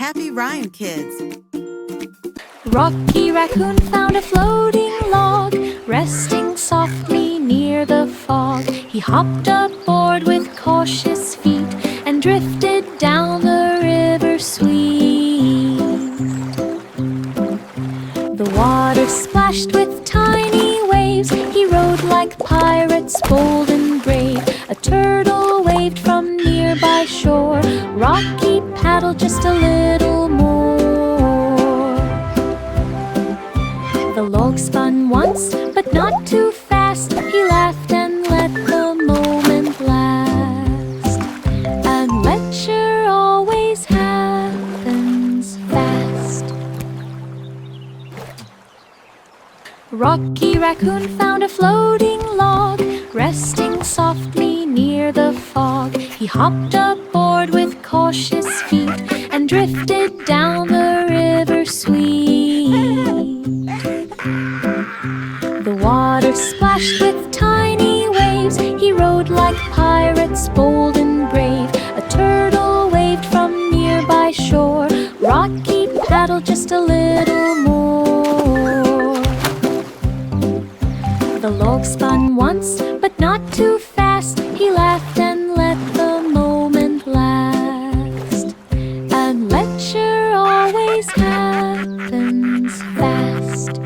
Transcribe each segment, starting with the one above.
happy rhyme, kids. Rocky Raccoon found a floating log, resting softly near the fog. He hopped aboard with cautious feet and drifted down the river sweet. The water splashed with tiny waves. He rode like pirates, bold and brave. A turtle waved from nearby shore. Rocky paddled just a little more. The log spun once, but not too fast. He laughed and let the moment last. Adventure always happens fast. Rocky Raccoon found a floating log, resting softly near the fog. He hopped aboard with cautious feet and drifted down the river sweet. The water splashed with tiny waves. He rode like pirates, bold and brave. A turtle waved from nearby shore. Rocky paddled just a little more. The log spun once, but not too fast. He laughed and let the moment last. Adventure always happens fast.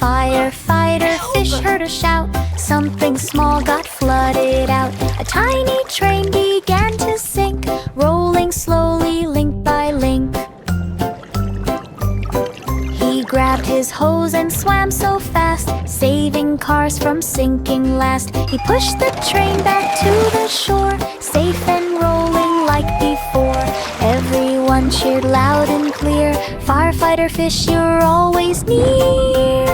Firefighter fish heard a shout. Something small got flooded out. A tiny train began to sink, rolling slowly link by link. He grabbed his hose and swam so fast, saving cars from sinking last. He pushed the train back to the shore, safe and rolling like before. Everyone cheered loud and clear. Firefighter fish, you're always near.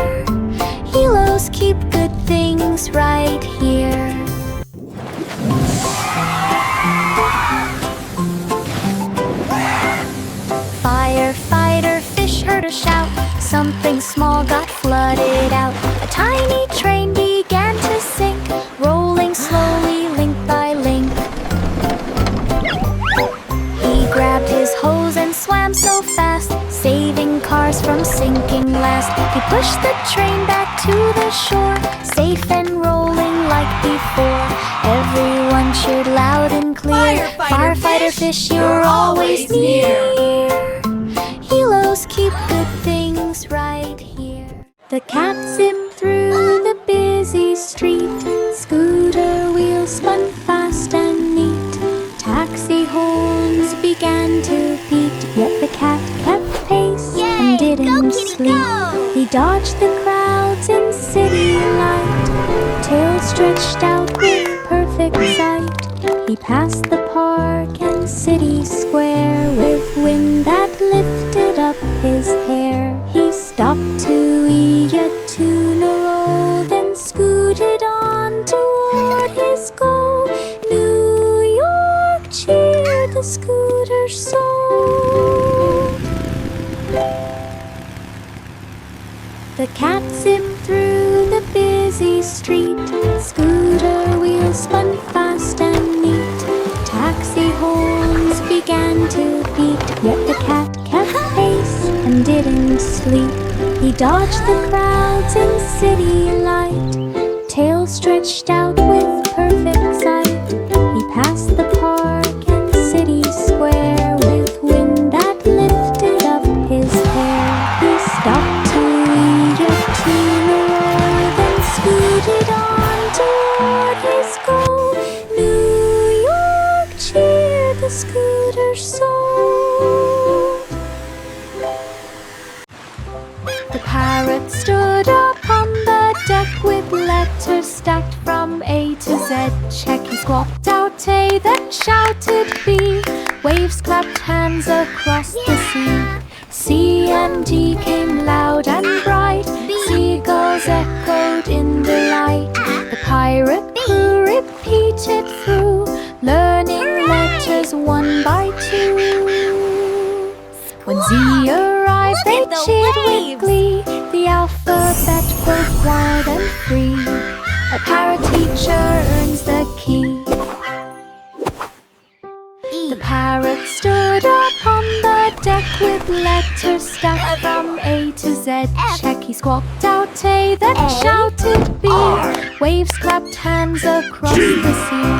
Heroes keep good things right here. Firefighter fish heard a shout. Something small got flooded out. A tiny train began to sink, rolling slowly link by link. He grabbed his hose and swam so fast, saving cars from sinking last. He pushed the train back to the shore, safe and rolling like before. Everyone cheered loud and clear. Firefighter fish, you're always near. Heroes keep good things right here. The cat zipped through the busy street. Scooter wheels spun fast and neat. Taxi horns began to beat, yet the cat kept pace and didn't sleep. He dodged the crowds in city light, tail stretched out with perfect sight. He passed the park and city square with wind that lifted up his hair. He stopped to eat a tuna roll, then scooted on toward his goal. New York cheered the scooter soul. The cat zipped through the busy street. Scooter wheels spun fast and neat. Taxi horns began to beat, yet the cat kept pace and didn't sleep. He dodged the crowds in city light, tail stretched out with perfect sight. He passed the park and city square with wind that lifted up his hair. He stopped to eat a tuna roll, then scooted on toward his goal. New York cheered the scooter soul. The parrot stood upon the deck with letters stacked from A to Z. Check, he squawked out A, then shouted B. Waves clapped hands across the sea. C and D came loud and bright. Seagulls echoed in delight. The pirate crew repeated through, learning letters one by two. When Z arrived, they cheered with glee. The alphabet both wild and free. A parrot teacher earns the key. The parrot stood upon the deck with letters stacked from A to Z. Check, he squawked out A, then shouted B. Waves clapped hands across the sea.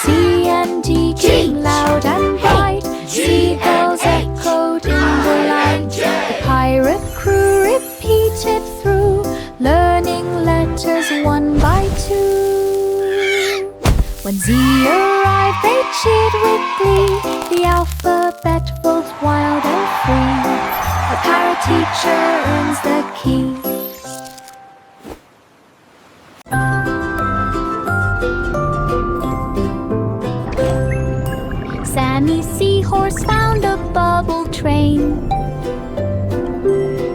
C and D came loud and bright. Seagulls echoed in the light. The pirate crew repeated through, learning letters one by two. When Z arrived, they cheered with glee. The alphabet both wild and free. A parrot teacher earns the key. Sammy Seahorse found a bubble train,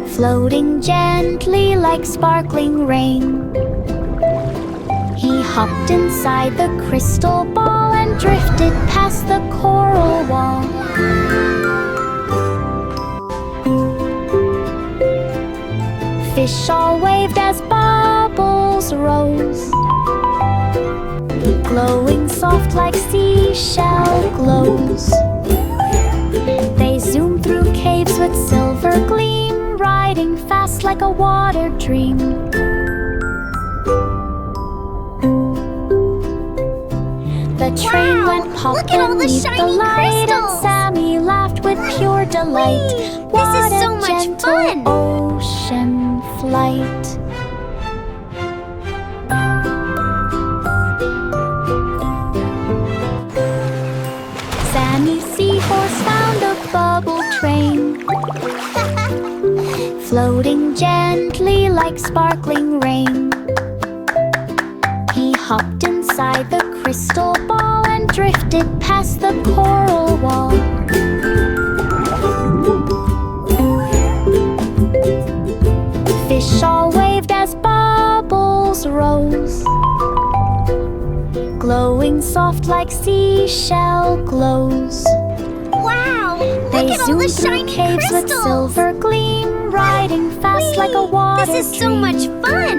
floating gently like sparkling rain. He hopped inside the crystal ball and drifted past the coral wall. Fish all waved as bubbles rose, glowing soft like seashell glows. They zoomed through caves with silver gleam, riding fast like a water dream. The train went pop beneath the light, and Sammy laughed with pure delight. What This is so a much gentle fun! ocean flight. Sammy Seahorse found a bubble train, floating gently like sparkling rain. He hopped inside the crystal ball and drifted past the coral wall. Fish all waved as bubbles rose, glowing soft like seashell glows. Wow! They Look at all the zoomed through shiny caves with crystals! silver gleam, riding fast like a water This is so dream. much fun!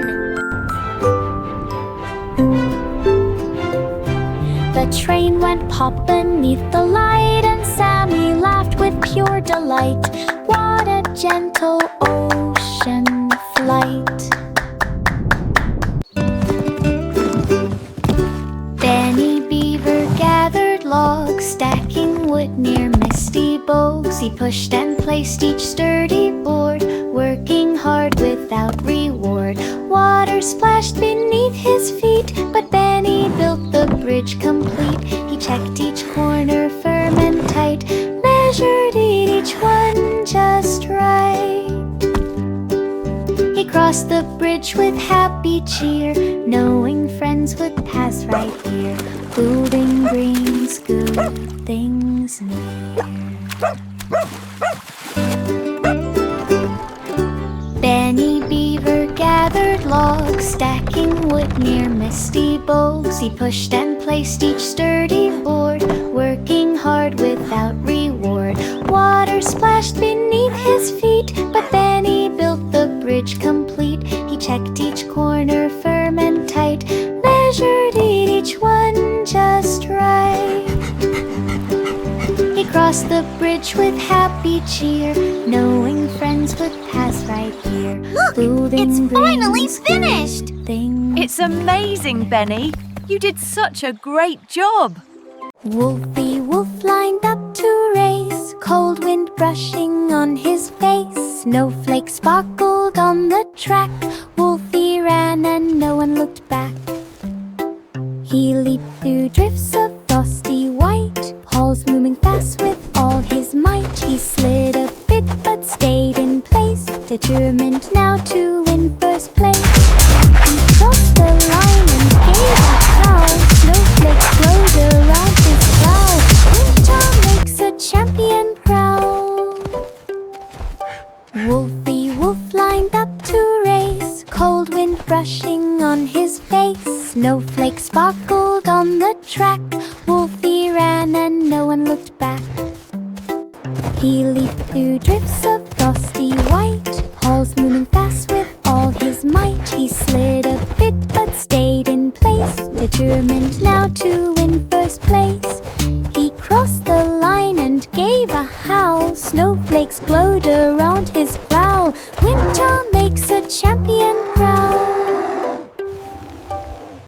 The train went pop beneath the light, and Sammy laughed with pure delight. What a gentle ocean flight. Benny Beaver gathered logs, stacking wood near misty bogs. He pushed and placed each sturdy board, working hard without reward. Water splashed beneath his feet, but Benny built the bridge complete. He checked each corner firm and tight, measured each one just right. He crossed the bridge with happy cheer, knowing friends would pass right here. Food and greens, good things near. Benny Beaver gathered logs, stacking wood near misty bogs. He pushed and placed each sturdy board, working hard without reward. Water splashed beneath his feet, but Benny built the bridge complete. He checked each corner firm and tight, measured each one just right. He crossed the bridge with happy cheer, knowing friends would pass right here. Look! Food It's and finally greens, finished! things. It's amazing, Benny. You did such a great job. Wolfie Wolf lined up to race, cold wind brushing on his face. Snowflakes sparkled on the track. Wolfie ran and no one looked back. He leaped through drifts of frosty white, Paul's moving fast with all his might. He slid a bit but stayed in place, determined now to win first place. He crossed the line and gave a howl. Snowflakes glowed around his brow. Winter makes a champion proud. Wolfie Wolf lined up to race, cold wind brushing on his face. Snowflakes sparkled on the track. Wolfie ran and no one looked back. He leaped through drifts of frosty white, Paul's moving fast with all his might. He determined now to win first place. He crossed the line and gave a howl. Snowflakes glowed around his